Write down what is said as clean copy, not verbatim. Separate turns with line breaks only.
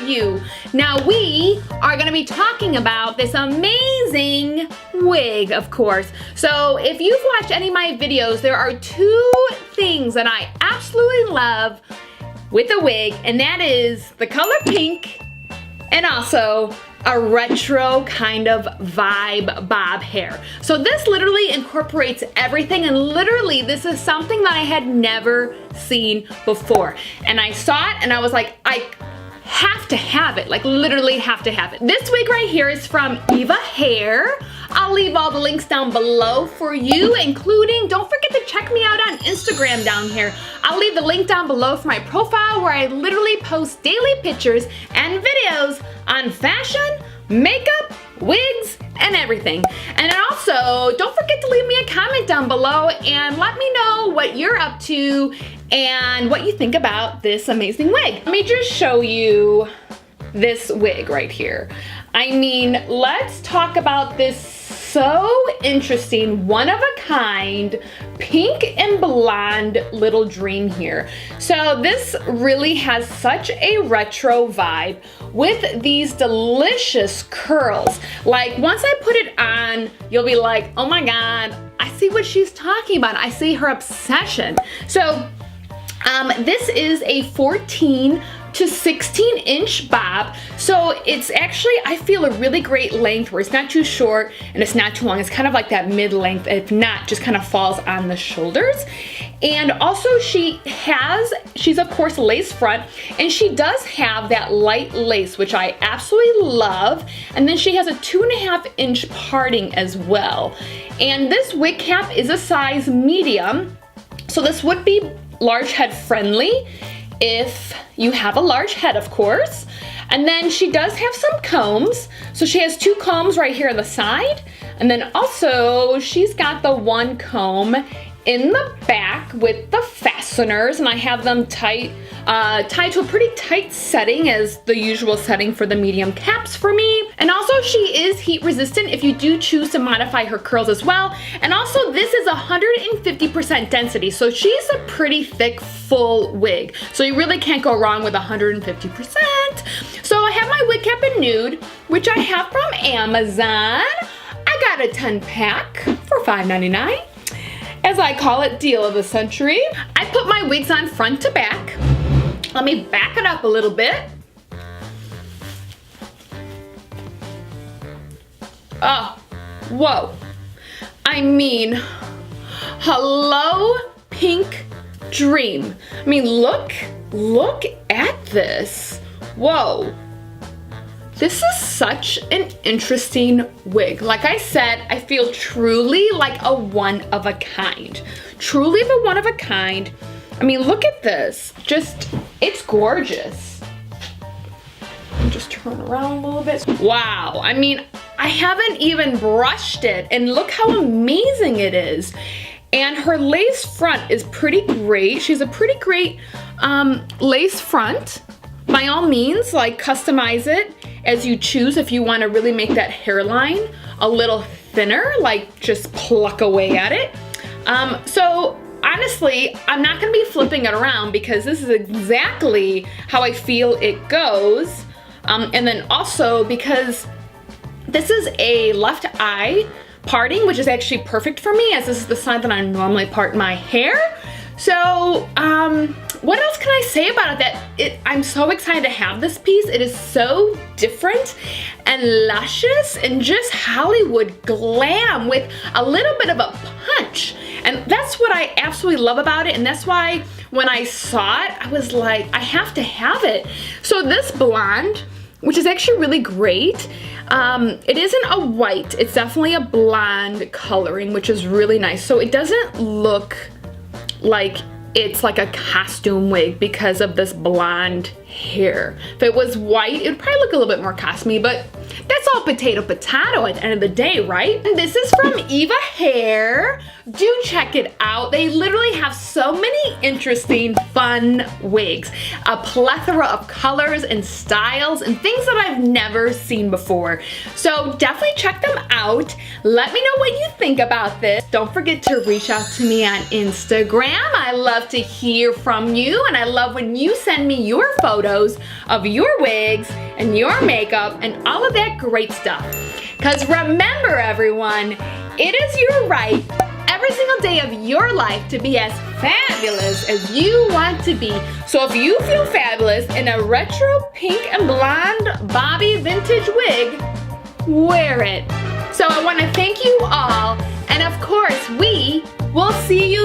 review. Now we are gonna be talking about this amazing wig, of course. So if you've watched any of my videos, there are two things that I absolutely love with a wig, and that is the color pink and also a retro kind of vibe bob hair. So this literally incorporates everything, and literally this is something that I had never seen before. And I saw it and I was like, I have to have it, like literally have to have it. This wig right here is from EVA Hair. I'll leave all the links down below for you, including, don't forget to check me out on Instagram down here. I'll leave the link down below for my profile where I literally post daily pictures and videos on fashion, makeup, wigs, and everything. And then also, don't forget to leave me a comment down below and let me know what you're up to and what you think about this amazing wig. Let me just show you this wig right here. I mean, let's talk about this so interesting, one of a kind, pink and blonde little dream here. So this really has such a retro vibe with these delicious curls. Like once I put it on, you'll be like, oh my God, I see what she's talking about. I see her obsession. So this is a 14 to 16 inch bob. So it's actually, I feel, a really great length where it's not too short and it's not too long. It's kind of like that mid length. If not, just kind of falls on the shoulders. And also she's of course lace front, and she does have that light lace, which I absolutely love. And then she has a 2.5 inch parting as well. And this wig cap is a size medium. So this would be large head friendly if you have a large head, of course. And then she does have some combs. So she has 2 combs right here on the side. And then also she's got the 1 comb in the back with the fasteners, and I have them tied to a pretty tight setting as the usual setting for the medium caps for me. And also she is heat resistant if you do choose to modify her curls as well. And also this is 150% density, so she's a pretty thick full wig. So you really can't go wrong with 150%. So I have my wig cap in nude, which I have from Amazon. I got a 10 pack for $5.99. As I call it, deal of the century. I put my wigs on front to back. Let me back it up a little bit. Oh, whoa. I mean, hello, pink dream. I mean, look at this. Whoa. This is such an interesting wig. Like I said, I feel truly like a one of a kind. Truly the one of a kind. I mean, look at this. Just, it's gorgeous. Just turn around a little bit. Wow, I mean, I haven't even brushed it, and look how amazing it is. And her lace front is pretty great. She's a pretty great lace front. By all means, like, customize it as you choose. If you want to really make that hairline a little thinner, like just pluck away at it. So honestly, I'm not going to be flipping it around because this is exactly how I feel it goes. And then also because this is a left eye parting, which is actually perfect for me as this is the side that I normally part my hair. So, what else can I say about it? I'm so excited to have this piece. It is so different and luscious and just Hollywood glam with a little bit of a punch. And that's what I absolutely love about it. And that's why when I saw it, I was like, I have to have it. So this blonde, which is actually really great. It isn't a white, it's definitely a blonde coloring, which is really nice. So it doesn't look like it's like a costume wig because of this blonde hair. If it was white, it would probably look a little bit more costumey, but that's all potato potato at the end of the day, right? And this is from EVA Hair. Do check it out. They literally have so many interesting, fun wigs. A plethora of colors and styles and things that I've never seen before. So definitely check them out. Let me know what you think about this. Don't forget to reach out to me on Instagram. I love to hear from you, and I love when you send me your photos photos of your wigs and your makeup and all of that great stuff. Because remember everyone, it is your right every single day of your life to be as fabulous as you want to be. So if you feel fabulous in a retro pink and blonde Bobby vintage wig, wear it. So I want to thank you all, and of course we will see you